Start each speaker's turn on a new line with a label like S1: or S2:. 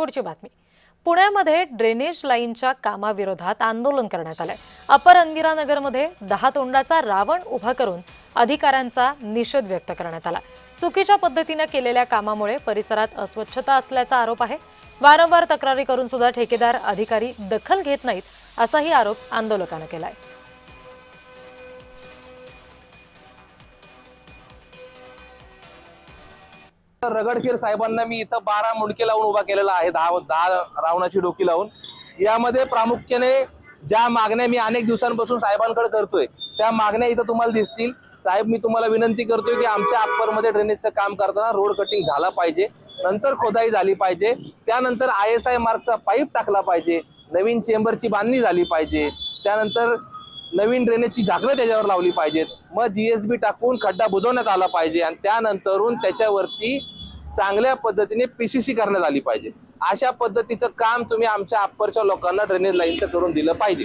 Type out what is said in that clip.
S1: पुढची बातमी. पुण्यामध्ये ड्रेनेज लाईनच्या कामाविरोधात आंदोलन करण्यात आलंय. अपर इंदिरानगरमध्ये 10 तोंडाचा रावण उभा करून अधिकाऱ्यांचा निषेध व्यक्त करण्यात आला. चुकीच्या पद्धतीने केलेल्या कामामुळे परिसरात अस्वच्छता असल्याचा आरोप आहे. वारंवार तक्रारी करून सुद्धा ठेकेदार अधिकारी दखल घेत नाहीत, असाही आरोप आंदोलकांनी केलाय.
S2: रगडखेर साहेबांना मी इथं 12 मुंडके लावून उभा केलेला आहे, 10 रावणाची डोकी लावून. यामध्ये प्रामुख्याने ज्या मागण्या मी अनेक दिवसांपासून साहेबांकडे करतोय त्या मागण्या इथं तुम्हाला दिसतील. साहेब, मी तुम्हाला विनंती करतोय की आमच्या अप्परमध्ये ड्रेनेजचं काम करताना रोड कटिंग झाला पाहिजे, नंतर खोदाई झाली पाहिजे, त्यानंतर ISI मार्गचा पाईप टाकला पाहिजे, नवीन चेंबरची बांधणी झाली पाहिजे, त्यानंतर नवीन ड्रेनेजची झाकणं त्याच्यावर लावली पाहिजेत, मग GSB टाकून खड्डा बुजवण्यात आला पाहिजे आणि त्यानंतरून त्याच्यावरती चांगल्या पद्धतीने PCC करण्यात आली पाहिजे. अशा पद्धतीचं काम तुम्ही आमच्या अप्परच्या लोकांना ड्रेनेज लाईनचं करून दिलं पाहिजे.